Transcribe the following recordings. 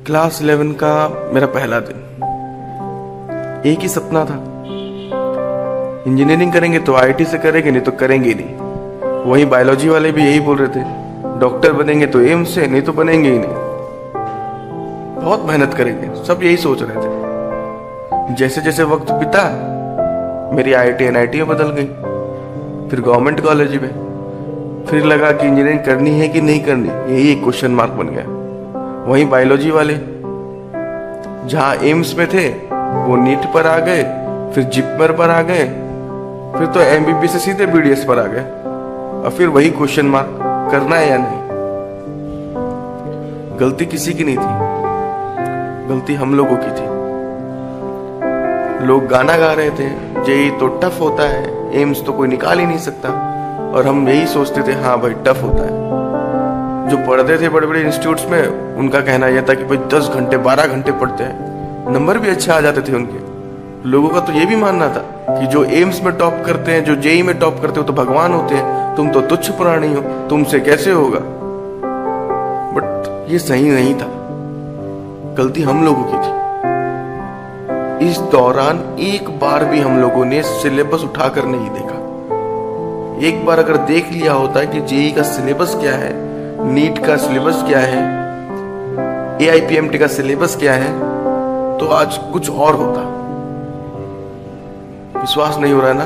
Class 11 का मेरा पहला दिन। एक ही सपना था, इंजीनियरिंग करेंगे तो आईटी से करेंगे, नहीं तो करेंगे ही नहीं। वहीं बायोलॉजी वाले भी यही बोल रहे थे, डॉक्टर बनेंगे तो एम्स से, नहीं तो बनेंगे ही नहीं। बहुत मेहनत करेंगे, सब यही सोच रहे थे। जैसे जैसे वक्त बीता मेरी आईटी एनआईटी में बदल गई, फिर गवर्नमेंट कॉलेज में। फिर लगा कि इंजीनियरिंग करनी है कि नहीं करनी, यही एक क्वेश्चन मार्क बन गया। वहीं बायोलॉजी वाले जहां एम्स में थे वो नीट पर आ गए, फिर जिपमर पर आ गए, फिर तो एमबीबीएस से सीधे बीडीएस पर आ गए। और फिर वही क्वेश्चन मार्क, करना है या नहीं। गलती किसी की नहीं थी, गलती हम लोगों की थी। लोग गाना गा रहे थे, जेई तो टफ होता है, एम्स तो कोई निकाल ही नहीं सकता, और हम यही सोचते थे हाँ भाई टफ होता है। जो पढ़ते थे बड़े बड़े इंस्टीट्यूट्स में, उनका कहना यह था कि भाई 10 घंटे 12 घंटे पढ़ते हैं, नंबर भी अच्छे आ जाते थे उनके। लोगों का तो ये भी मानना था कि जो एम्स में टॉप करते हैं, जो जेई में टॉप करते हो तो भगवान होते हैं, तुम तो तुच्छ प्राणी हो, तुमसे कैसे होगा। बट ये सही नहीं था, गलती हम लोगों की थी। इस दौरान एक बार भी हम लोगों ने सिलेबस उठाकर नहीं देखा। एक बार अगर देख लिया होता कि जेई का सिलेबस क्या है, नीट का सिलेबस क्या है, एआईपीएमटी का सिलेबस क्या है, तो आज कुछ और होता। विश्वास नहीं हो रहा है ना,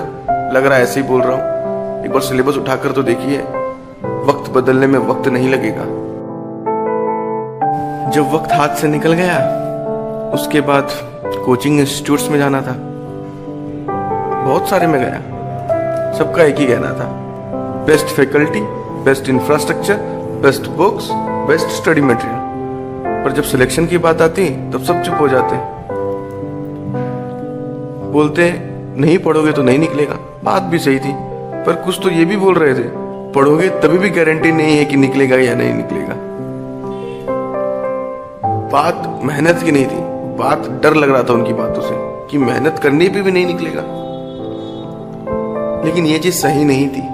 लग रहा है ऐसे ही बोल रहा हूं। एक बार सिलेबस उठाकर तो देखिए, वक्त बदलने में वक्त नहीं लगेगा। जब वक्त हाथ से निकल गया, उसके बाद कोचिंग इंस्टीट्यूट्स में जाना था। बहुत सारे में गया, सबका एक ही कहना था, best faculty, best infrastructure, best books, best study material. पर जब सिलेक्शन की बात आती तब सब चुप हो जाते, बोलते नहीं पढ़ोगे तो नहीं निकलेगा। बात भी सही थी, पर कुछ तो ये भी बोल रहे थे, पढ़ोगे तभी भी गारंटी नहीं है कि निकलेगा या नहीं निकलेगा। बात मेहनत की नहीं थी, बात डर लग रहा था उनकी बातों से कि मेहनत करने पे भी नहीं निकलेगा। लेकिन ये चीज सही नहीं थी।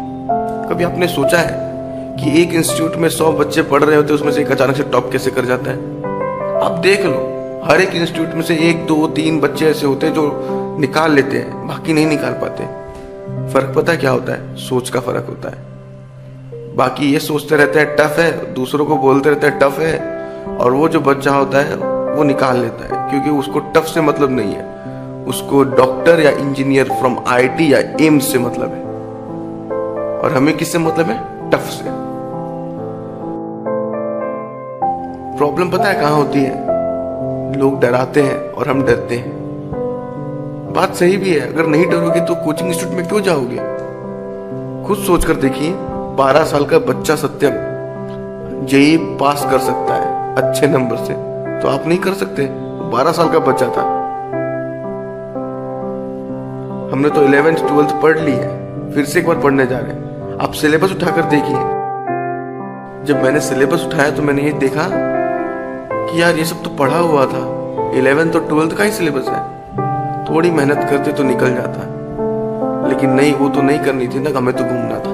कभी आपने सोचा है कि एक इंस्टीट्यूट में 100 बच्चे पढ़ रहे होते, उसमें से एक अचानक से टॉप कैसे कर जाता है। आप देख लो, हर एक इंस्टीट्यूट में से 1 2 3 बच्चे ऐसे होते हैं जो निकाल लेते हैं, बाकी नहीं निकाल पाते। फर्क पता क्या होता है? सोच का फर्क होता है। बाकी ये सोचते रहते हैं टफ है, दूसरों को बोलते रहते हैं टफ है, और वो जो बच्चा होता है वो निकाल लेता है, क्योंकि उसको टफ से मतलब नहीं है, उसको डॉक्टर या इंजीनियर फ्रॉम आईटी या एम्स से मतलब है। और हमें किससे मतलब है? टफ से। प्रॉब्लम पता है कहां होती है? लोग डराते हैं और हम डरते हैं। बात सही भी है, अगर नहीं डरोगे तो कोचिंग इंस्टीट्यूट में क्यों जाओगे? खुद सोचकर देखिए, 12 साल का बच्चा सत्यम जेई पास कर सकता है अच्छे नंबर से, तो आप नहीं कर सकते? 12 साल का बच्चा था। हमने तो 11th 12th पढ़ ली है, फिर से एक बार पढ़ने जा रहे हैं। आप सिलेबस उठाकर देखिए। जब मैंने सिलेबस उठाया तो मैंने ये देखा कि यार ये सब तो पढ़ा हुआ था, 11th और 12th का ही सिलेबस है। थोड़ी मेहनत करते तो निकल जाता, लेकिन नहीं, वो तो नहीं करनी थी ना, हमें तो घूमना था।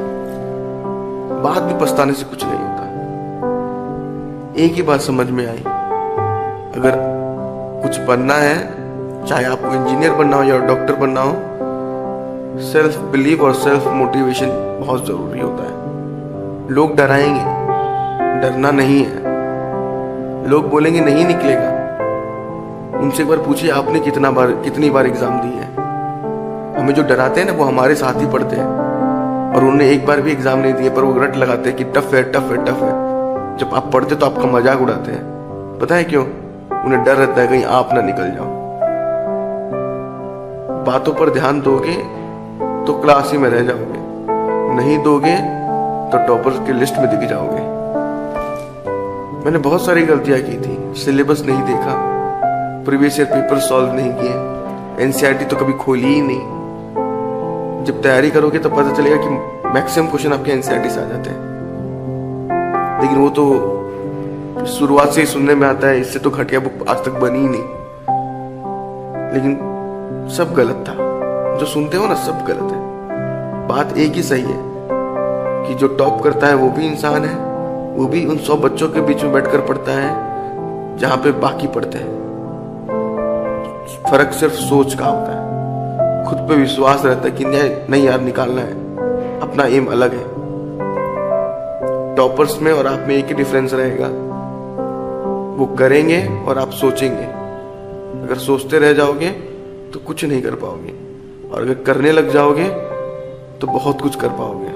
बाद में पछताने से कुछ नहीं होता। एक ही बात समझ में आई, अगर कुछ बनना है, चाहे आपको इंजीनियर बनना हो या डॉक्टर बनना हो, सेल्फ बिलीव और सेल्फ मोटिवेशन बहुत जरूरी होता है। लोग डराएंगे, डरना नहीं है। लोग बोलेंगे नहीं निकलेगा, उनसे एक बार पूछिए आपने कितनी बार एग्जाम दी है। हमें जो डराते हैं ना, वो हमारे साथ ही पढ़ते हैं, और उन्होंने एक बार भी एग्जाम नहीं दिए, पर वो रट लगाते हैं कि टफ है टफ है टफ है। जब आप पढ़ते तो आपका मजाक उड़ाते हैं। पता है क्यों? उन्हें डर रहता है कहीं आप ना निकल जाओ। बातों पर ध्यान दोगे तो क्लास ही में रह जाओगे, नहीं दोगे तो टॉपर्स की लिस्ट में दिख जाओगे। मैंने बहुत सारी गलतियां की थी। सिलेबस नहीं देखा, प्रीवियस ईयर पेपर सॉल्व नहीं किए, एनसीईआरटी तो कभी खोली ही नहीं। जब तैयारी करोगे तो पता चलेगा कि मैक्सिमम क्वेश्चन आपके एनसीईआरटी से आ जाते हैं। लेकिन वो तो शुरुआत से ही सुनने में आता है, इससे तो घटिया बुक आज तक बनी ही नहीं। लेकिन सब गलत था, जो सुनते हो ना सब गलत है। बात एक ही सही है कि जो टॉप करता है वो भी इंसान है, वो भी उन 100 बच्चों के बीच में बैठकर पढ़ता है जहां पे बाकी पढ़ते हैं। फर्क सिर्फ सोच का होता है, खुद पे विश्वास रहता है कि नहीं यार निकालना है, अपना एम अलग है। टॉपर्स में और आप में एक ही डिफरेंस रहेगा, वो करेंगे और आप सोचेंगे। अगर सोचते रह जाओगे तो कुछ नहीं कर पाओगे, और अगर करने लग जाओगे तो बहुत कुछ कर पाओगे।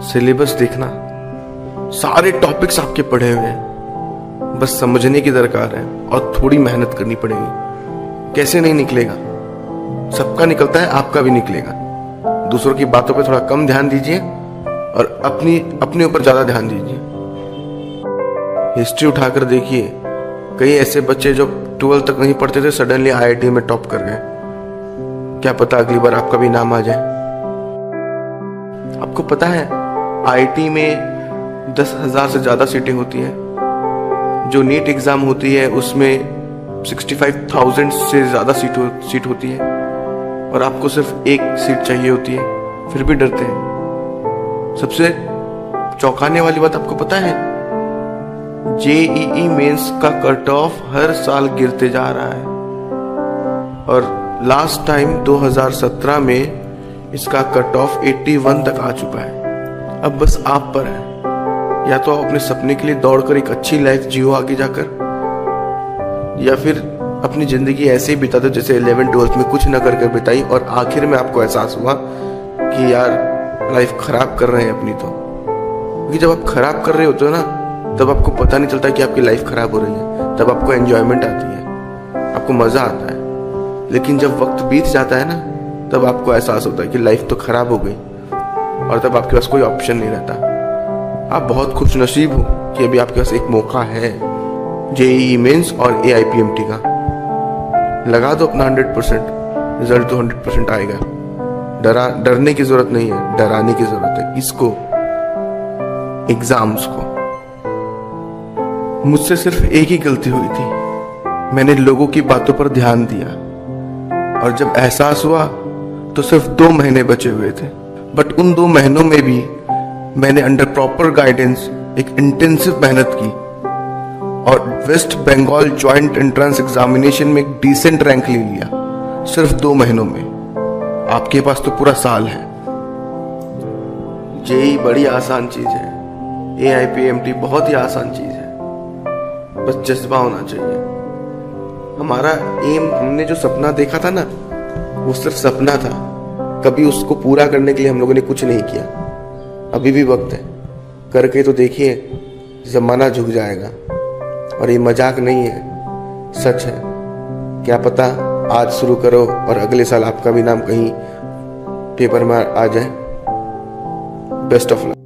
सिलेबस देखना, सारे टॉपिक्स आपके पढ़े हुए हैं, बस समझने की दरकार है और थोड़ी मेहनत करनी पड़ेगी। कैसे नहीं निकलेगा, सबका निकलता है, आपका भी निकलेगा। दूसरों की बातों पे थोड़ा कम ध्यान दीजिए और अपने ऊपर ज्यादा ध्यान दीजिए। हिस्ट्री उठाकर देखिए, कई ऐसे बच्चे जो 12 तक नहीं पढ़ते थे सडनली IIT में टॉप कर गए। क्या पता अगली बार आपका भी नाम आ जाए। आपको पता है IIT में 10,000 से ज्यादा सीटें होती है। जो नीट एग्जाम होती है उसमें 65,000 से ज्यादा सीट होती है, और आपको सिर्फ एक सीट चाहिए होती है, फिर भी डरते हैं। सबसे चौंकाने वाली बात आपको पता है, JEE मेंस का कट ऑफ हर साल गिरते जा रहा है, और लास्ट टाइम 2017 में इसका कट ऑफ 81 तक आ चुका है। अब बस आप पर है, या तो आप अपने सपने के लिए दौड़कर एक अच्छी लाइफ जियो आगे जाकर, या फिर अपनी जिंदगी ऐसे ही बिता दो जैसे 11th-12th में कुछ न करके बिताई, और आखिर में आपको एहसास हुआ कि यार लाइफ खराब कर रहे हैं अपनी। तो क्योंकि जब आप खराब कर रहे होते हो ना, तब आपको पता नहीं चलता कि आपकी लाइफ खराब हो रही है, तब आपको एंजॉयमेंट आती है, आपको मजा आता है। लेकिन जब वक्त बीत जाता है ना, तब आपको एहसास होता है कि लाइफ तो खराब हो गई, और तब आपके पास कोई ऑप्शन नहीं रहता। आप बहुत खुशनसीब हो कि अभी आपके पास एक मौका है JEE मेंस और AIPMT का। लगा दो अपना 100%, रिजल्ट तो 100% आएगा। डरने की जरूरत नहीं है, डराने की जरूरत है। किसको? एग्जाम्स को। मुझसे सिर्फ एक ही गलती हुई थी, मैंने लोगों की बातों पर ध्यान दिया, और जब एहसास हुआ तो सिर्फ 2 महीने बचे हुए थे। बट उन 2 महीनों में भी मैंने अंडर प्रॉपर गाइडेंस एक इंटेंसिव मेहनत की, और West Bengal joint entrance examination में एक डिसेंट रैंक ले लिया, सिर्फ 2 महीनों में। आपके पास तो पूरा साल है। JEE बड़ी आसान चीज है, AIPMT बहुत ही आसान चीज है, बस जज्बा होना चाहिए। हमारा एम, हमने जो सपना देखा था ना, वो सिर्फ सपना था, कभी उसको पूरा करने के लिए हम लोगों ने कुछ नहीं किया। अभी भी वक्त है, करके तो देखिए, जमाना झुक जाएगा। और ये मजाक नहीं है, सच है। क्या पता आज शुरू करो और अगले साल आपका भी नाम कहीं पेपर में आ जाए। Best of luck.